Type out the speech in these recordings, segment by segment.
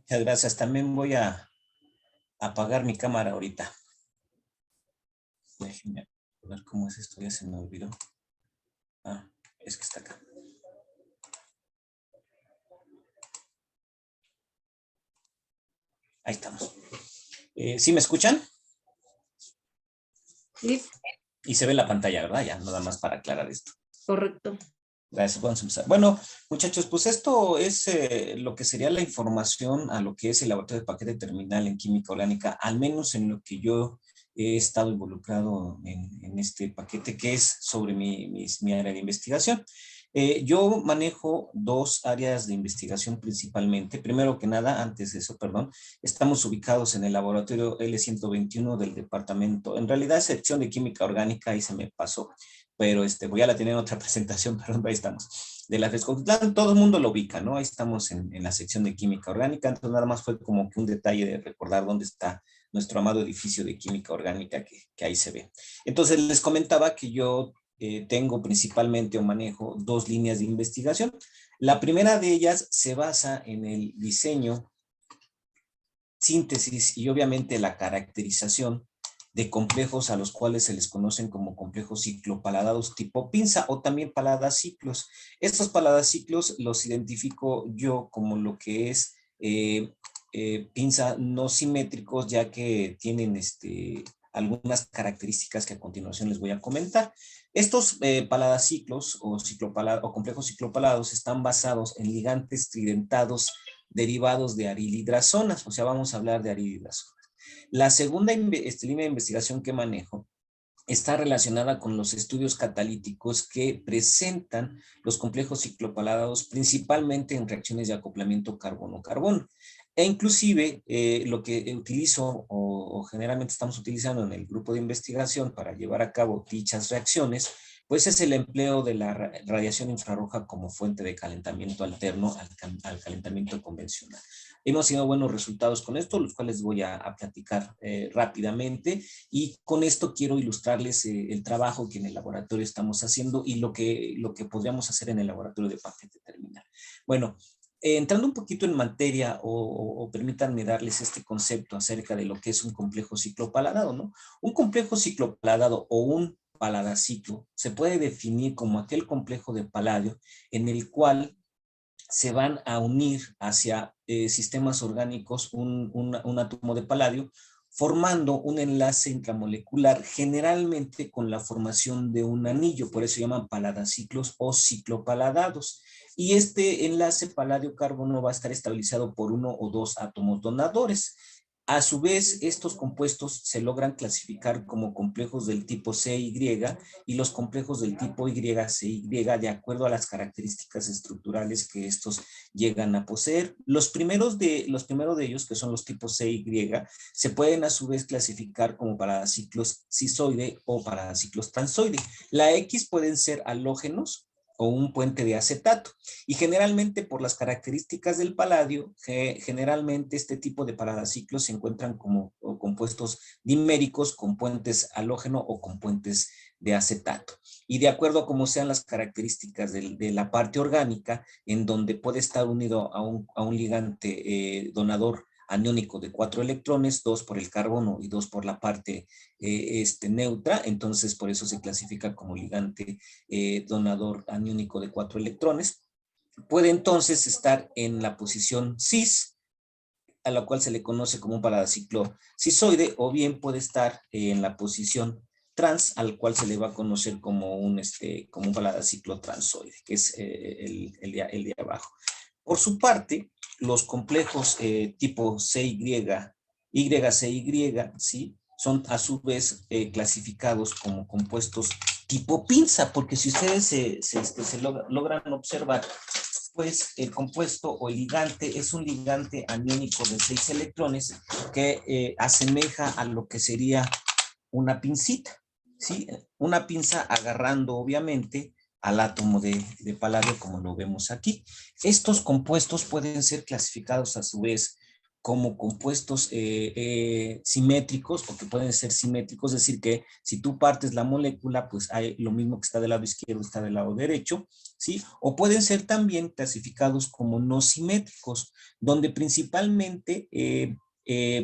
Muchas gracias. También voy a apagar mi cámara ahorita. Déjenme ver cómo es esto, ya se me olvidó. Ah, es que está acá. Ahí estamos. ¿Sí me escuchan? Sí, Y se ve la pantalla, ¿verdad? Ya, nada más para aclarar esto. correcto. Gracias, vamos a empezar. Bueno, muchachos, pues esto es lo que sería la información a lo que es el laboratorio de paquete terminal en química orgánica, al menos en lo que yo he estado involucrado en este paquete, que es sobre mi área de investigación. Yo manejo dos áreas de investigación principalmente. Primero que nada, antes de eso, perdón, estamos ubicados en el laboratorio L121 del departamento, en realidad sección de química orgánica, y se me pasó, pero voy a la tener en otra presentación, perdón, ahí estamos. De la FESCOTLAN, todo el mundo lo ubica, ¿no? Ahí estamos en la sección de química orgánica, entonces nada más fue como que un detalle de recordar dónde está nuestro amado edificio de química orgánica que ahí se ve. Entonces les comentaba que yo tengo principalmente o manejo dos líneas de investigación. La primera de ellas se basa en el diseño, síntesis y obviamente la caracterización de complejos a los cuales se les conocen como complejos ciclopaladados tipo pinza o también paladaciclos. Estos paladaciclos los identifico yo como lo que es pinza no simétricos, ya que tienen algunas características que a continuación les voy a comentar. Estos paladaciclos o complejos ciclopalados están basados en ligantes tridentados derivados de arilidrazonas, o sea, vamos a hablar de arilidrazonas. La segunda línea de investigación que manejo está relacionada con los estudios catalíticos que presentan los complejos ciclopaladados principalmente en reacciones de acoplamiento carbono-carbono. E inclusive lo que utilizo o generalmente estamos utilizando en el grupo de investigación para llevar a cabo dichas reacciones, pues es el empleo de la radiación infrarroja como fuente de calentamiento alterno al calentamiento convencional. Hemos tenido buenos resultados con esto, los cuales voy a platicar rápidamente, y con esto quiero ilustrarles el trabajo que en el laboratorio estamos haciendo y lo que podríamos hacer en el laboratorio de paquete terminal. Bueno, entrando un poquito en materia o permítanme darles este concepto acerca de lo que es un complejo ciclopaladado, ¿no? Un complejo ciclopaladado o un paladaciclo se puede definir como aquel complejo de paladio en el cual se van a unir hacia sistemas orgánicos un átomo de paladio, formando un enlace intramolecular, generalmente con la formación de un anillo, por eso se llaman paladaciclos o ciclopaladados. Y este enlace paladio-carbono va a estar estabilizado por uno o dos átomos donadores. A su vez, estos compuestos se logran clasificar como complejos del tipo CY y los complejos del tipo YCY de acuerdo a las características estructurales que estos llegan a poseer. Los primeros de ellos, que son los tipos CY, se pueden a su vez clasificar como paradaciclos cisoide o paradaciclos transoide. La X pueden ser halógenos o un puente de acetato. Y generalmente por las características del paladio, generalmente este tipo de paladaciclos se encuentran como compuestos diméricos con puentes halógeno o con puentes de acetato. Y de acuerdo a cómo sean las características de la parte orgánica, en donde puede estar unido a un ligante donador aniónico de 4 electrones, 2 por el carbono y 2 por la parte neutra, entonces por eso se clasifica como ligante donador aniónico de 4 electrones. Puede entonces estar en la posición cis, a la cual se le conoce como un paladaciclo cisoide, o bien puede estar en la posición trans, al cual se le va a conocer como un paladaciclo transoide, que es el de abajo. Por su parte, los complejos tipo CY, YCY, ¿sí?, son a su vez clasificados como compuestos tipo pinza, porque si ustedes se logran observar, pues el compuesto o el ligante es un ligante aniónico de 6 electrones que asemeja a lo que sería una pincita, ¿sí? Una pinza agarrando obviamente al átomo de paladio, como lo vemos aquí. Estos compuestos pueden ser clasificados a su vez como compuestos simétricos, porque pueden ser simétricos, es decir, que si tú partes la molécula, pues hay lo mismo que está del lado izquierdo, está del lado derecho, ¿sí? O pueden ser también clasificados como no simétricos, donde principalmente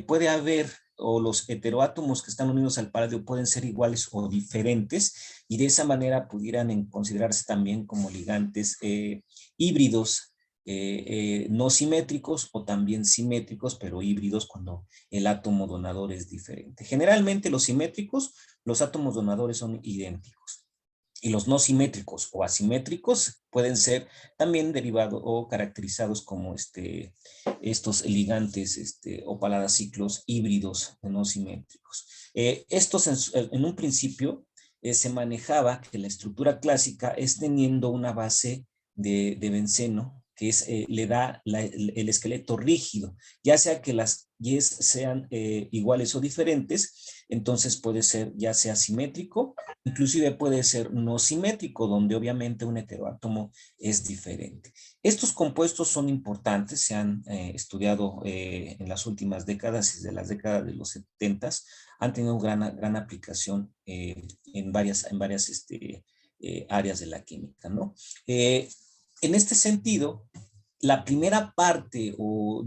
puede haber, o los heteroátomos que están unidos al paladio pueden ser iguales o diferentes, y de esa manera pudieran considerarse también como ligantes híbridos, no simétricos o también simétricos, pero híbridos cuando el átomo donador es diferente. Generalmente los simétricos, los átomos donadores son idénticos. Y los no simétricos o asimétricos pueden ser también derivados o caracterizados como estos ligantes o paladaciclos híbridos no simétricos. Estos en un principio se manejaba que la estructura clásica es teniendo una base de benceno que le da el esqueleto rígido, ya sea que las yes sean iguales o diferentes, entonces puede ser ya sea simétrico, inclusive puede ser no simétrico, donde obviamente un heteroátomo es diferente. Estos compuestos son importantes, se han estudiado en las últimas décadas, desde las décadas de los 70, han tenido gran aplicación en varias áreas de la química, ¿no? En este sentido, la primera parte o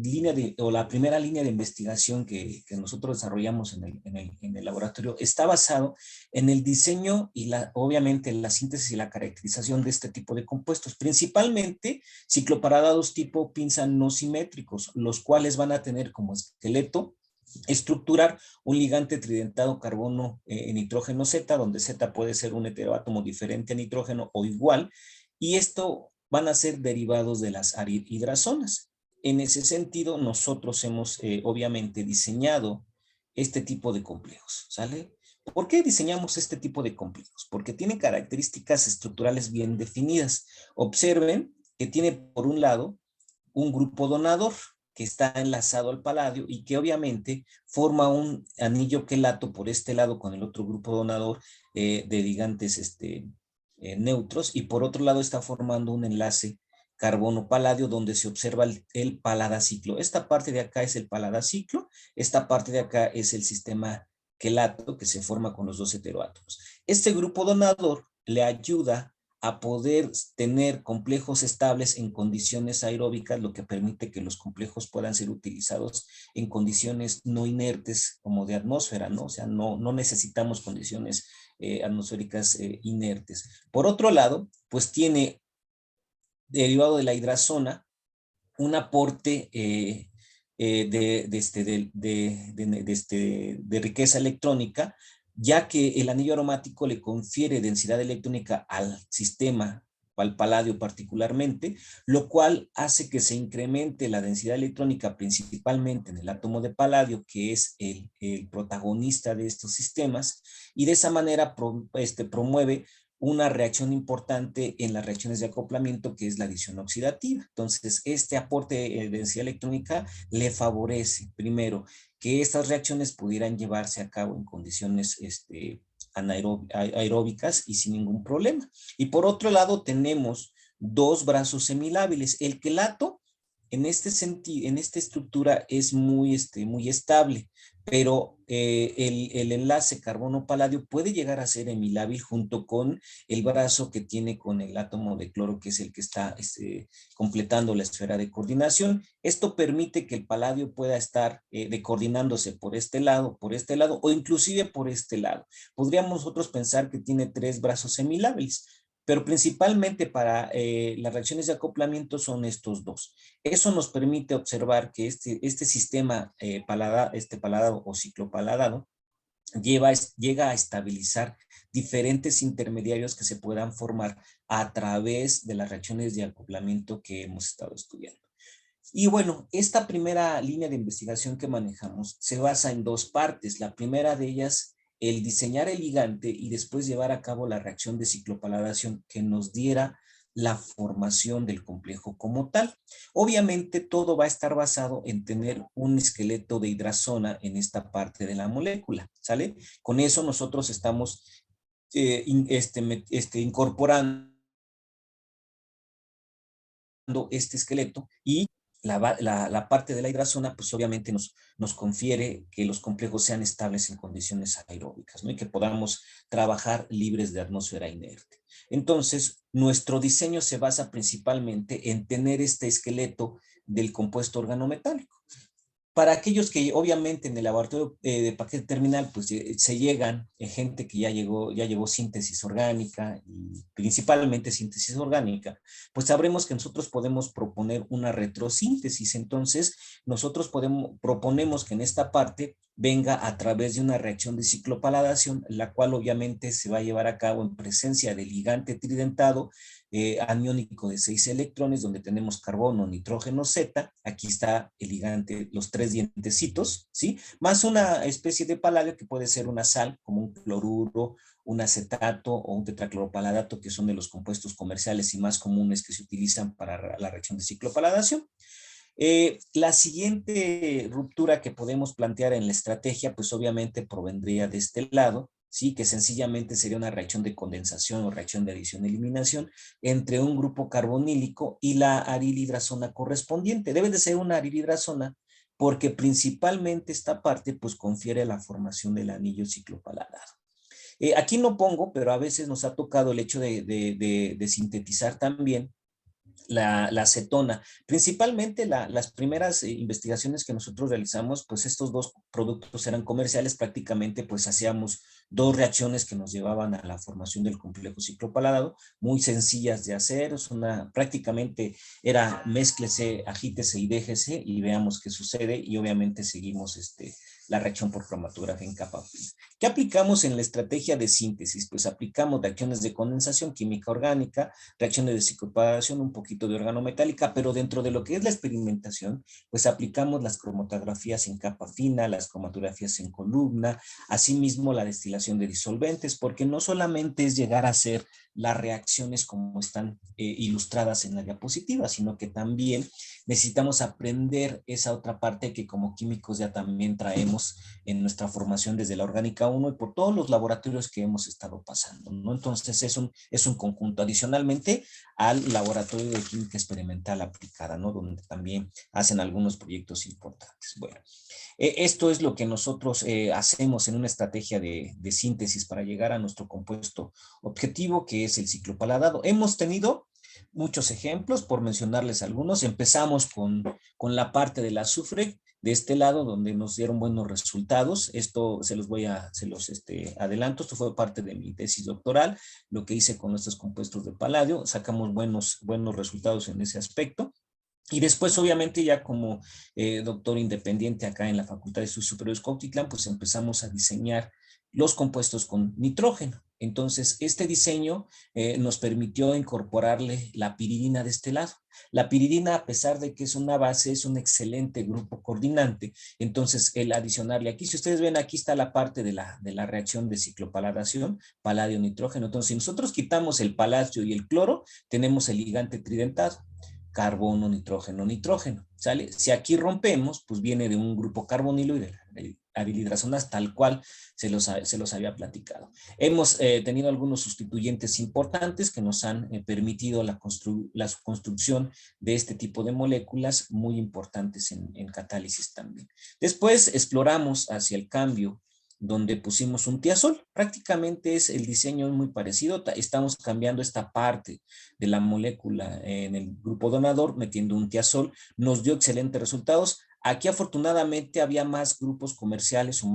la primera línea de investigación que nosotros desarrollamos en el laboratorio está basado en el diseño y obviamente la síntesis y la caracterización de este tipo de compuestos, principalmente cicloparadados tipo pinza no simétricos, los cuales van a tener como esqueleto estructurar un ligante tridentado carbono nitrógeno Z, donde Z puede ser un heteroátomo diferente a nitrógeno o igual, y esto van a ser derivados de las hidrazonas. En ese sentido, nosotros hemos obviamente diseñado este tipo de complejos, ¿sale? ¿Por qué diseñamos este tipo de complejos? Porque tienen características estructurales bien definidas. Observen que tiene por un lado un grupo donador que está enlazado al paladio y que obviamente forma un anillo quelato por este lado con el otro grupo donador de ligantes neutros, y por otro lado está formando un enlace carbono-paladio donde se observa el paladaciclo. Esta parte de acá es el paladaciclo, esta parte de acá es el sistema quelato que se forma con los dos heteroátomos. Este grupo donador le ayuda a poder tener complejos estables en condiciones aeróbicas, lo que permite que los complejos puedan ser utilizados en condiciones no inertes como de atmósfera, ¿no? O sea, no necesitamos condiciones atmosféricas inertes. Por otro lado, pues tiene, derivado de la hidrazona, un aporte de riqueza electrónica, ya que el anillo aromático le confiere densidad electrónica al sistema, al paladio particularmente, lo cual hace que se incremente la densidad electrónica principalmente en el átomo de paladio, que es el protagonista de estos sistemas, y de esa manera promueve una reacción importante en las reacciones de acoplamiento, que es la adición oxidativa. Entonces, este aporte de densidad electrónica le favorece, primero, que estas reacciones pudieran llevarse a cabo en condiciones aeróbicas y sin ningún problema. Y por otro lado, tenemos dos brazos semilábiles. El quelato, en este sentido, en esta estructura, es muy estable, pero el enlace carbono-paladio puede llegar a ser hemilábil junto con el brazo que tiene con el átomo de cloro, que es el que está completando la esfera de coordinación. Esto permite que el paladio pueda estar decoordinándose por este lado, o inclusive por este lado. Podríamos nosotros pensar que tiene tres brazos semilábiles, pero principalmente para las reacciones de acoplamiento son estos dos. Eso nos permite observar que este sistema paladado o ciclopaladado llega a estabilizar diferentes intermediarios que se puedan formar a través de las reacciones de acoplamiento que hemos estado estudiando. Y bueno, esta primera línea de investigación que manejamos se basa en dos partes. La primera de ellas, el diseñar el ligante y después llevar a cabo la reacción de ciclopaladación que nos diera la formación del complejo como tal. Obviamente todo va a estar basado en tener un esqueleto de hidrazona en esta parte de la molécula, ¿sale? Con eso nosotros estamos incorporando este esqueleto y la parte de la hidrazona, pues obviamente nos confiere que los complejos sean estables en condiciones aeróbicas, ¿no? Y que podamos trabajar libres de atmósfera inerte. Entonces, nuestro diseño se basa principalmente en tener este esqueleto del compuesto organometálico. Para aquellos que obviamente en el laboratorio de paquete terminal pues se llegan, gente que ya llevó síntesis orgánica y principalmente síntesis orgánica, pues sabremos que nosotros podemos proponer una retrosíntesis. Entonces nosotros proponemos que en esta parte venga a través de una reacción de ciclopaladación, la cual obviamente se va a llevar a cabo en presencia de ligante tridentado aniónico de 6 electrones, donde tenemos carbono, nitrógeno, Z. Aquí está el ligante, los 3 dientecitos, ¿sí? Más una especie de paladio que puede ser una sal, como un cloruro, un acetato o un tetracloropaladato, que son de los compuestos comerciales y más comunes que se utilizan para la reacción de ciclopaladación. La siguiente ruptura que podemos plantear en la estrategia, pues obviamente provendría de este lado, ¿sí? Que sencillamente sería una reacción de condensación o reacción de adición-eliminación entre un grupo carbonílico y la arilhidrazona correspondiente. Debe de ser una arilhidrazona porque principalmente esta parte pues confiere la formación del anillo ciclopaladado. Aquí no pongo, pero a veces nos ha tocado el hecho de sintetizar también la acetona. Principalmente las primeras investigaciones que nosotros realizamos, pues estos dos productos eran comerciales, prácticamente pues hacíamos dos reacciones que nos llevaban a la formación del complejo ciclopaladado, muy sencillas de hacer, prácticamente era mézclese, agítese y déjese y veamos qué sucede y obviamente seguimos la reacción por cromatografía en capa fina. ¿Qué aplicamos en la estrategia de síntesis? Pues aplicamos reacciones de condensación química orgánica, reacciones de ciclopaladación, un poquito de organometálica, pero dentro de lo que es la experimentación, pues aplicamos las cromatografías en capa fina, las cromatografías en columna, asimismo la destilación de disolventes, porque no solamente es llegar a hacer las reacciones como están ilustradas en la diapositiva, sino que también necesitamos aprender esa otra parte que como químicos ya también traemos en nuestra formación desde la orgánica 1 y por todos los laboratorios que hemos estado pasando, ¿no? Entonces es un conjunto adicionalmente al laboratorio de química experimental aplicada, ¿no? Donde también hacen algunos proyectos importantes. Bueno, esto es lo que nosotros hacemos en una estrategia de síntesis para llegar a nuestro compuesto objetivo, que es el ciclopaladado. Hemos tenido muchos ejemplos, por mencionarles algunos. Empezamos con la parte del azufre, de este lado, donde nos dieron buenos resultados. Esto se los adelanto. Esto fue parte de mi tesis doctoral, lo que hice con nuestros compuestos de paladio. Sacamos buenos resultados en ese aspecto. Y después, obviamente, ya como doctor independiente acá en la Facultad de Estudios Superiores Cuautitlán, pues empezamos a diseñar los compuestos con nitrógeno. Entonces, este diseño nos permitió incorporarle la piridina de este lado. La piridina, a pesar de que es una base, es un excelente grupo coordinante. Entonces, el adicionarle aquí, si ustedes ven, aquí está la parte de la reacción de ciclopaladación, paladio-nitrógeno. Entonces, si nosotros quitamos el paladio y el cloro, tenemos el ligante tridentado, carbono, nitrógeno, nitrógeno, ¿sale? Si aquí rompemos, pues viene de un grupo carbonilo y de arilhidrazonas tal cual se los había platicado. Hemos tenido algunos sustituyentes importantes que nos han permitido la construcción de este tipo de moléculas muy importantes en catálisis también. Después exploramos hacia el cambio donde pusimos un tiazol. Prácticamente es el diseño muy parecido. Estamos cambiando esta parte de la molécula en el grupo donador, metiendo un tiazol. Nos dio excelentes resultados. Aquí afortunadamente había más grupos comerciales o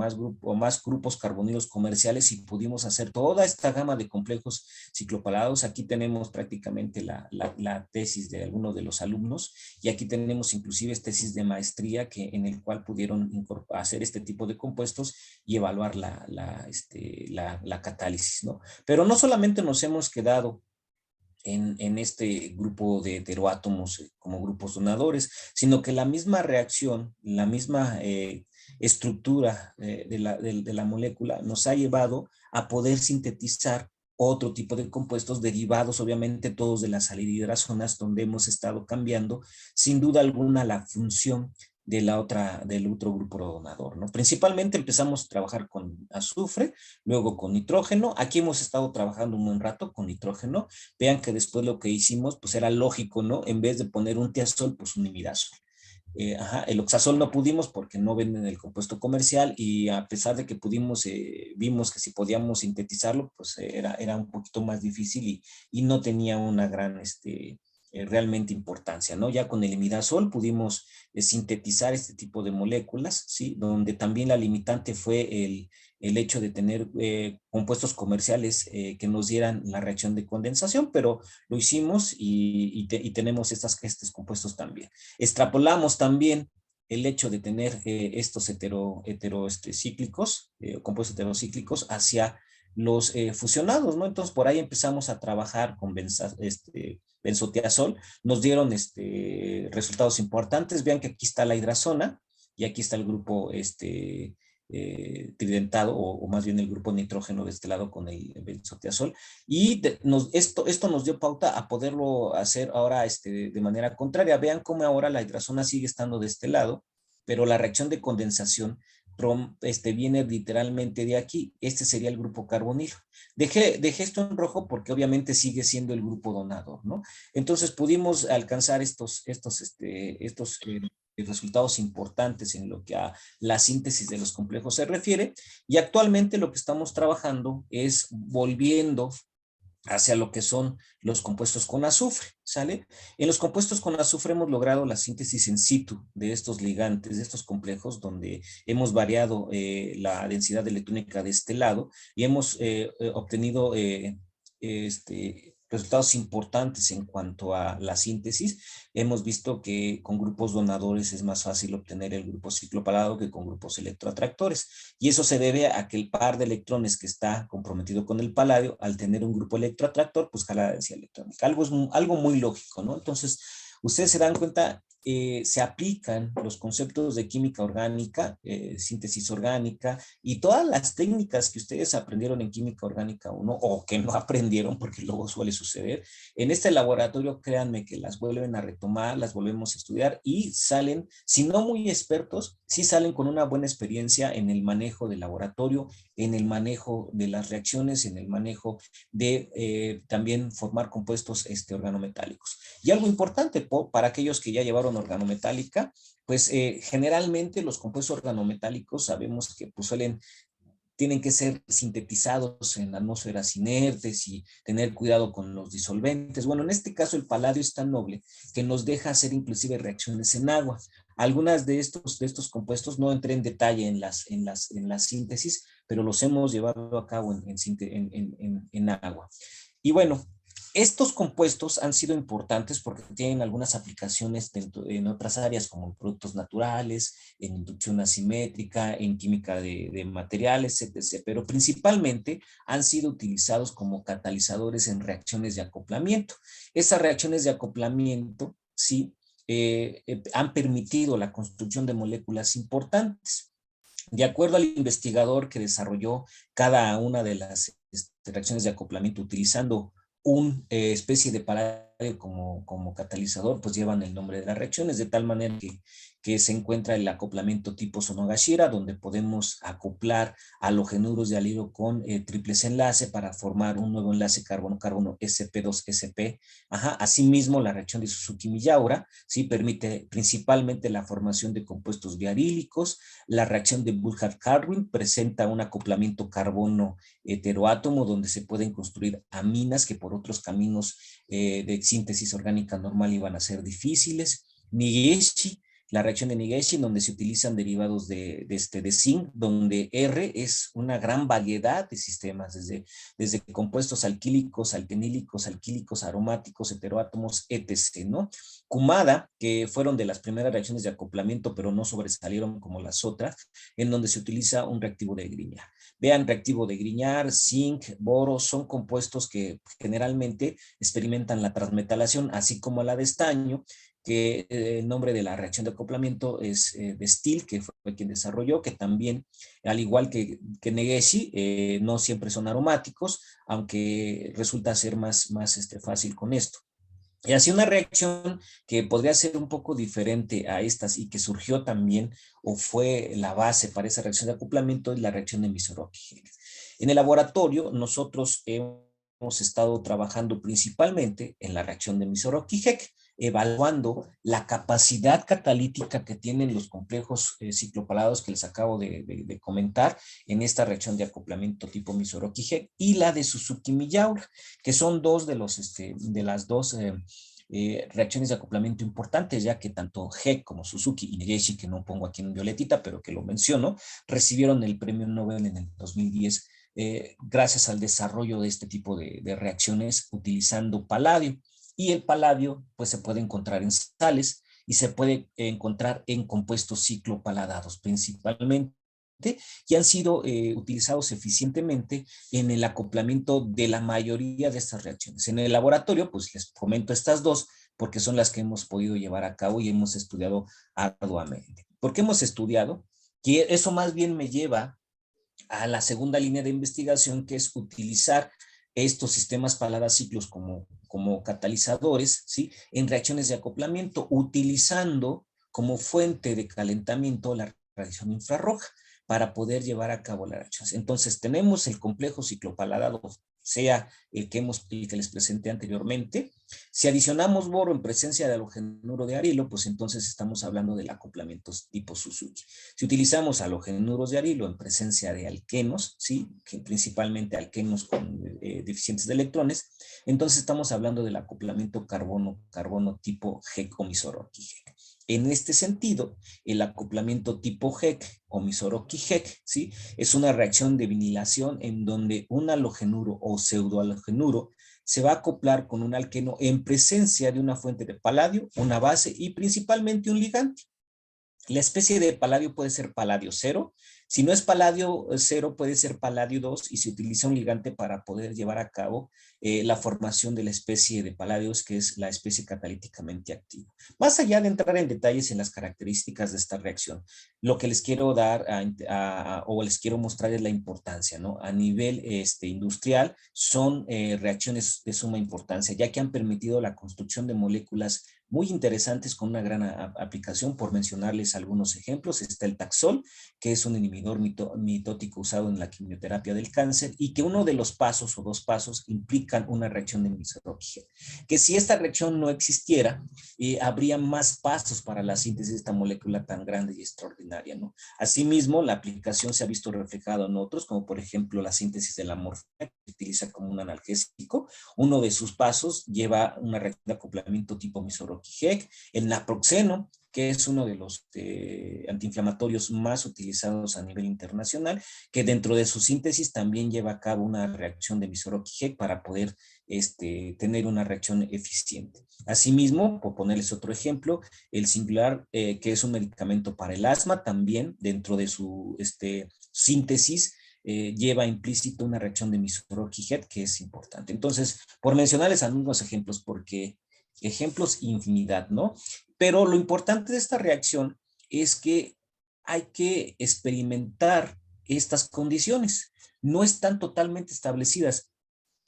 más grupos carbonilos comerciales y pudimos hacer toda esta gama de complejos ciclopalados. Aquí tenemos prácticamente la tesis de algunos de los alumnos y aquí tenemos inclusive tesis de maestría en el cual pudieron hacer este tipo de compuestos y evaluar la catálisis, ¿no? Pero no solamente nos hemos quedado en este grupo de heteroátomos como grupos donadores, sino que la misma reacción, la misma estructura de la molécula nos ha llevado a poder sintetizar otro tipo de compuestos derivados, obviamente todos de las salidhidrazonas, donde hemos estado cambiando sin duda alguna la función del otro grupo donador, ¿no? Principalmente empezamos a trabajar con azufre, luego con nitrógeno. Aquí hemos estado trabajando un buen rato con nitrógeno. Vean que después lo que hicimos, pues era lógico, ¿no? En vez de poner un tiazol, pues un imidazol. El oxazol no pudimos porque no venden el compuesto comercial y a pesar de que pudimos, vimos que si podíamos sintetizarlo, pues era un poquito más difícil y no tenía una gran, realmente importancia, ¿no? Ya con el imidazol pudimos sintetizar este tipo de moléculas, ¿sí? Donde también la limitante fue el hecho de tener compuestos comerciales que nos dieran la reacción de condensación, pero lo hicimos y tenemos estos compuestos también. Extrapolamos también el hecho de tener estos cíclicos, compuestos heterocíclicos hacia los fusionados, ¿no? Entonces por ahí empezamos a trabajar con benzotiazol, nos dieron resultados importantes. Vean que aquí está la hidrazona y aquí está el grupo tridentado o más bien el grupo nitrógeno de este lado con el benzotiazol y esto nos dio pauta a poderlo hacer ahora de manera contraria. Vean cómo ahora la hidrazona sigue estando de este lado, pero la reacción de condensación viene literalmente de aquí. Este sería el grupo carbonilo. Dejé esto en rojo porque obviamente sigue siendo el grupo donador, ¿no? Entonces pudimos alcanzar estos resultados importantes en lo que a la síntesis de los complejos se refiere y actualmente lo que estamos trabajando es volviendo hacia lo que son los compuestos con azufre, ¿sale? En los compuestos con azufre hemos logrado la síntesis in situ de estos ligantes, de estos complejos, donde hemos variado la densidad electrónica de este lado y hemos obtenido resultados importantes en cuanto a la síntesis. Hemos visto que con grupos donadores es más fácil obtener el grupo ciclopalado que con grupos electroatractores. Y eso se debe a que el par de electrones que está comprometido con el paladio, al tener un grupo electroatractor, pues jala la densidad electrónica. Algo muy lógico, ¿no? Entonces, ustedes se dan cuenta, se aplican los conceptos de química orgánica, síntesis orgánica y todas las técnicas que ustedes aprendieron en química orgánica 1 o que no aprendieron, porque luego suele suceder. En este laboratorio, créanme que las vuelven a retomar, las volvemos a estudiar y salen, si no muy expertos, sí salen con una buena experiencia en el manejo del laboratorio, en el manejo de las reacciones, en el manejo de también formar compuestos organometálicos. Y algo importante para aquellos que ya llevaron organometálica, pues generalmente los compuestos organometálicos sabemos que pues tienen que ser sintetizados en atmósferas inertes y tener cuidado con los disolventes. Bueno, en este caso el paladio es tan noble que nos deja hacer inclusive reacciones en agua. Algunas de estos compuestos no entré en detalle en la síntesis, pero los hemos llevado a cabo en agua. Y bueno, estos compuestos han sido importantes porque tienen algunas aplicaciones en otras áreas como en productos naturales, en inducción asimétrica, en química de materiales, etc. Pero principalmente han sido utilizados como catalizadores en reacciones de acoplamiento. Esas reacciones de acoplamiento, sí, han permitido la construcción de moléculas importantes. De acuerdo al investigador que desarrolló cada una de las reacciones de acoplamiento utilizando una especie de paladio como catalizador, pues llevan el nombre de las reacciones, de tal manera que se encuentra el acoplamiento tipo Sonogashira, donde podemos acoplar halogenuros de alilo con triples enlace para formar un nuevo enlace carbono-carbono sp2sp. Asimismo, la reacción de Suzuki-Miyaura sí permite principalmente la formación de compuestos diarílicos. La reacción de Burkhardt-Carwin presenta un acoplamiento carbono heteroátomo donde se pueden construir aminas que por otros caminos de síntesis orgánica normal iban a ser difíciles. Nigeshi, la reacción de Nigeshi, donde se utilizan derivados de zinc, donde R es una gran variedad de sistemas, desde compuestos alquílicos, alquenílicos, alquílicos, aromáticos, heteroátomos, etc., ¿no? Kumada, que fueron de las primeras reacciones de acoplamiento, pero no sobresalieron como las otras, en donde se utiliza un reactivo de Grignard. Vean, reactivo de Grignard, zinc, boro, son compuestos que generalmente experimentan la transmetalación, así como la de estaño, que el nombre de la reacción de acoplamiento es de Steele, que fue quien desarrolló, que también, al igual que Negeshi, no siempre son aromáticos, aunque resulta ser más fácil con esto. Y así una reacción que podría ser un poco diferente a estas y que surgió también o fue la base para esa reacción de acoplamiento es la reacción de Misoroki. En el laboratorio nosotros hemos estado trabajando principalmente en la reacción de Misoroki-Heck. evaluando la capacidad catalítica que tienen los complejos ciclopalados que les acabo de comentar en esta reacción de acoplamiento tipo Misoroki-Heck y la de Suzuki-Miyaura, que son dos de las dos reacciones de acoplamiento importantes, ya que tanto Heck como Suzuki y Negishi, que no pongo aquí en violetita, pero que lo menciono, recibieron el premio Nobel en el 2010 gracias al desarrollo de este tipo de reacciones utilizando paladio. Y el paladio pues se puede encontrar en sales y se puede encontrar en compuestos ciclopaladados principalmente, y han sido utilizados eficientemente en el acoplamiento de la mayoría de estas reacciones. En el laboratorio, pues les comento estas dos porque son las que hemos podido llevar a cabo y hemos estudiado arduamente. ¿Por qué hemos estudiado? Que eso más bien me lleva a la segunda línea de investigación, que es utilizar estos sistemas paladaciclos como catalizadores, ¿sí? En reacciones de acoplamiento, utilizando como fuente de calentamiento la radiación infrarroja para poder llevar a cabo las reacciones. Entonces, tenemos el complejo ciclopaladado, sea el que les presenté anteriormente. Si adicionamos boro en presencia de halogenuro de arilo, pues entonces estamos hablando del acoplamiento tipo Suzuki. Si utilizamos halogenuros de arilo en presencia de alquenos, ¿sí? Que principalmente alquenos con deficientes de electrones, entonces estamos hablando del acoplamiento carbono-carbono tipo Heck o Misoroki-Heck. En este sentido, el acoplamiento tipo Heck o Misoroki-Heck, ¿sí? Es una reacción de vinilación en donde un halogenuro o pseudohalogenuro se va a acoplar con un alqueno en presencia de una fuente de paladio, una base y principalmente un ligante. La especie de paladio puede ser paladio 0. Si no es paladio 0, puede ser paladio 2 y se utiliza un ligante para poder llevar a cabo la formación de la especie de paladios, que es la especie catalíticamente activa. Más allá de entrar en detalles en las características de esta reacción, lo que les quiero dar o les quiero mostrar es la importancia, ¿no? A nivel industrial son reacciones de suma importancia, ya que han permitido la construcción de moléculas muy interesantes con una gran aplicación. Por mencionarles algunos ejemplos, está el Taxol, que es un inhibidor mitótico usado en la quimioterapia del cáncer y que uno de los pasos o dos pasos implican una reacción de Misoroki-Heck. Que si esta reacción no existiera, habría más pasos para la síntesis de esta molécula tan grande y extraordinaria, ¿no? Asimismo, la aplicación se ha visto reflejada en otros, como por ejemplo la síntesis de la morfina, que se utiliza como un analgésico. Uno de sus pasos lleva una reacción de acoplamiento tipo Misoroki-Heck. El naproxeno, que es uno de los antiinflamatorios más utilizados a nivel internacional, que dentro de su síntesis también lleva a cabo una reacción de Misoroki-Heck para poder tener una reacción eficiente. Asimismo, por ponerles otro ejemplo, el Singulair, que es un medicamento para el asma, también dentro de su síntesis lleva implícito una reacción de Misoroki-Heck que es importante. Entonces, por mencionarles algunos ejemplos, porque ejemplos infinidad, ¿no? Pero lo importante de esta reacción es que hay que experimentar estas condiciones. No están totalmente establecidas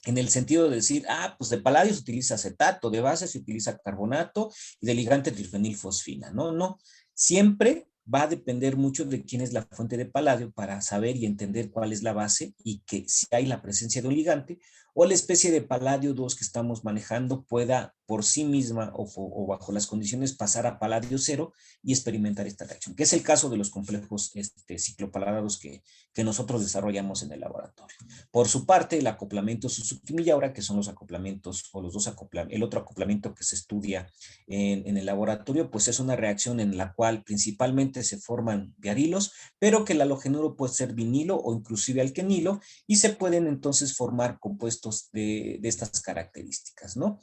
en el sentido de decir, pues de paladio se utiliza acetato, de base se utiliza carbonato y de ligante trifenilfosfina. No, no. Siempre va a depender mucho de quién es la fuente de paladio para saber y entender cuál es la base y que si hay la presencia de un ligante o la especie de paladio 2 que estamos manejando pueda por sí misma o bajo las condiciones pasar a paladio 0 y experimentar esta reacción, que es el caso de los complejos ciclopaladados que nosotros desarrollamos en el laboratorio. Por su parte, el acoplamiento Suzuki-Miyaura, que son los acoplamientos o los dos acoplamientos, el otro acoplamiento que se estudia en el laboratorio, pues es una reacción en la cual principalmente se forman diarilos, pero que el halogenuro puede ser vinilo o inclusive alquenilo y se pueden entonces formar compuestos de estas características, ¿no?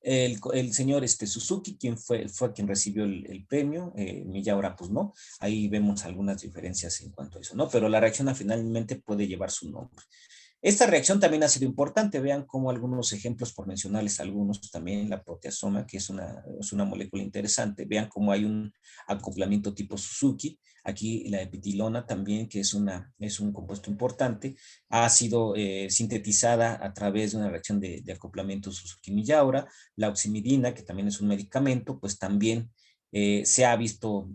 El señor Suzuki, quien fue quien recibió el premio, Miyaura pues no, ahí vemos algunas diferencias en cuanto a eso, ¿no? Pero la reacción finalmente puede llevar su nombre. Esta reacción también ha sido importante, vean como algunos ejemplos, por mencionarles algunos, también la proteasoma, que es una molécula interesante, vean cómo hay un acoplamiento tipo Suzuki, aquí la epitilona también, que es un compuesto importante, ha sido sintetizada a través de una reacción de acoplamiento Suzuki-Miyaura, la oximidina, que también es un medicamento, pues también se ha visto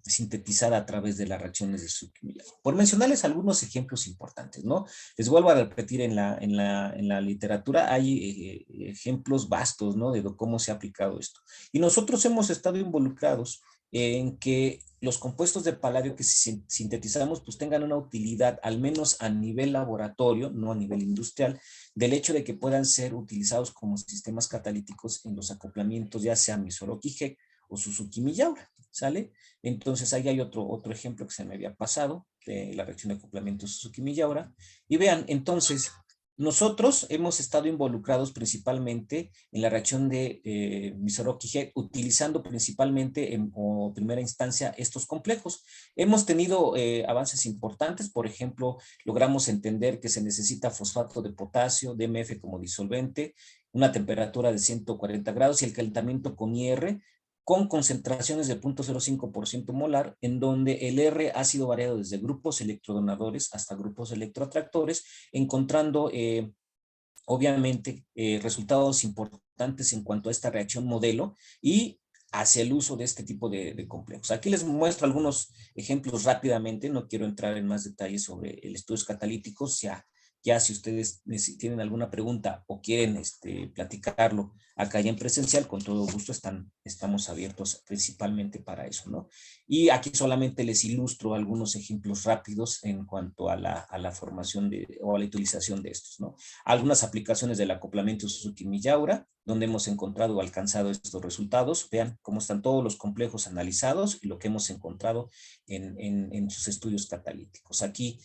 sintetizada a través de las reacciones de Zucchi-Miyaura. Por mencionarles algunos ejemplos importantes, ¿no? Les vuelvo a repetir, en la literatura hay ejemplos vastos, ¿no? De cómo se ha aplicado esto. Y nosotros hemos estado involucrados en que los compuestos de paladio que sintetizamos pues tengan una utilidad, al menos a nivel laboratorio, no a nivel industrial, del hecho de que puedan ser utilizados como sistemas catalíticos en los acoplamientos, ya sea Misoroki-Heck o Suzuki-Miyaura, ¿sale? Entonces ahí hay otro ejemplo que se me había pasado, de la reacción de acoplamiento Suzuki-Miyaura. Y vean, entonces, nosotros hemos estado involucrados principalmente en la reacción de Misoroki-Heck, utilizando principalmente o primera instancia estos complejos. Hemos tenido avances importantes, por ejemplo, logramos entender que se necesita fosfato de potasio, DMF como disolvente, una temperatura de 140 grados y el calentamiento con IR con concentraciones de 0.05% molar, en donde el R ha sido variado desde grupos electrodonadores hasta grupos electroatractores, encontrando obviamente resultados importantes en cuanto a esta reacción modelo y hacia el uso de este tipo de complejos. Aquí les muestro algunos ejemplos rápidamente, no quiero entrar en más detalles sobre el estudios catalíticos, ya si ustedes tienen alguna pregunta o quieren platicarlo acá ya en presencial, con todo gusto estamos abiertos principalmente para eso, ¿no? Y aquí solamente les ilustro algunos ejemplos rápidos en cuanto a la formación o a la utilización de estos, ¿no? Algunas aplicaciones del acoplamiento Suzuki-Miyaura, donde hemos encontrado o alcanzado estos resultados. Vean cómo están todos los complejos analizados y lo que hemos encontrado en sus estudios catalíticos. Aquí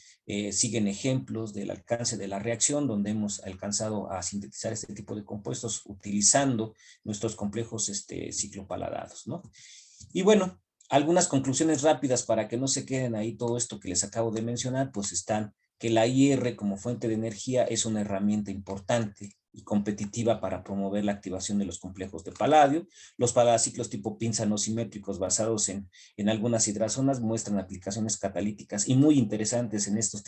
siguen ejemplos del alcance de la reacción, donde hemos alcanzado a sintetizar este tipo de compuestos utilizando nuestros complejos ciclopaladados, ¿no? Y bueno, algunas conclusiones rápidas para que no se queden ahí todo esto que les acabo de mencionar, pues están que la IR como fuente de energía es una herramienta importante y competitiva para promover la activación de los complejos de paladio. Los paladaciclos tipo pinza no simétricos basados en algunas hidrazonas muestran aplicaciones catalíticas y muy interesantes en estos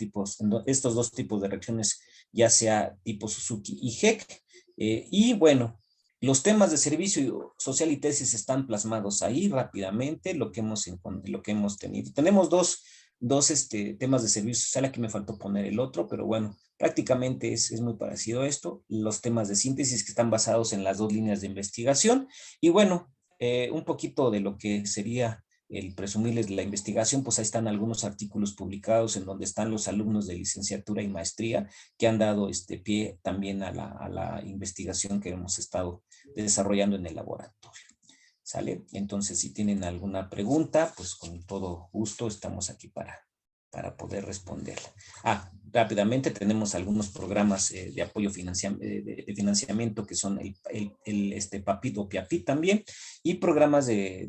dos tipos de reacciones, ya sea tipo Suzuki y Heck. Y bueno, los temas de servicio social y tesis están plasmados ahí rápidamente, lo que hemos tenido. Tenemos dos temas de servicio social, aquí me faltó poner el otro, pero bueno, prácticamente es muy parecido a esto. Los temas de síntesis que están basados en las dos líneas de investigación. Y bueno, un poquito de lo que sería el presumirles la investigación, pues ahí están algunos artículos publicados en donde están los alumnos de licenciatura y maestría que han dado pie también a la investigación que hemos estado desarrollando en el laboratorio. ¿Sale? Entonces, si tienen alguna pregunta, pues con todo gusto estamos aquí para poder responderla. Rápidamente tenemos algunos programas de apoyo de financiamiento que son el PAPIT o PIAPIT también, y programas del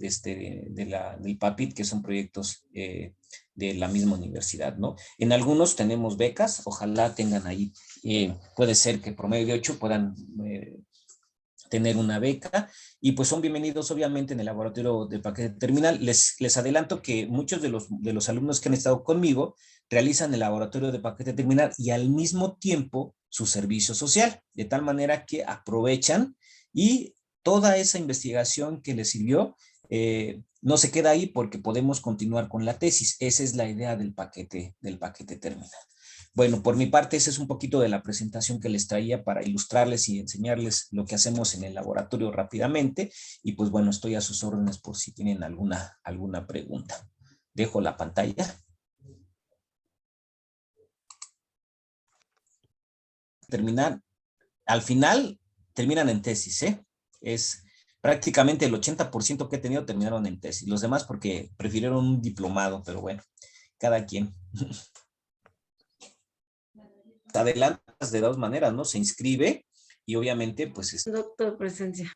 PAPIT que son proyectos de la misma universidad, ¿no? En algunos tenemos becas, ojalá tengan ahí, puede ser que promedio de 8 puedan tener una beca, y pues son bienvenidos obviamente en el laboratorio de paquete terminal. Les adelanto que muchos de los alumnos que han estado conmigo realizan el laboratorio de paquete terminal y al mismo tiempo su servicio social, de tal manera que aprovechan y toda esa investigación que les sirvió no se queda ahí porque podemos continuar con la tesis. Esa es la idea del paquete terminal. Bueno, por mi parte, ese es un poquito de la presentación que les traía para ilustrarles y enseñarles lo que hacemos en el laboratorio rápidamente. Y pues bueno, estoy a sus órdenes por si tienen alguna pregunta. Dejo la pantalla. Terminar, al final terminan en tesis, ¿eh? Es prácticamente el 80% que he tenido terminaron en tesis. Los demás porque prefirieron un diplomado, pero bueno, cada quien. Adelantas de dos maneras, ¿no? Se inscribe y obviamente pues Doctor, presencia.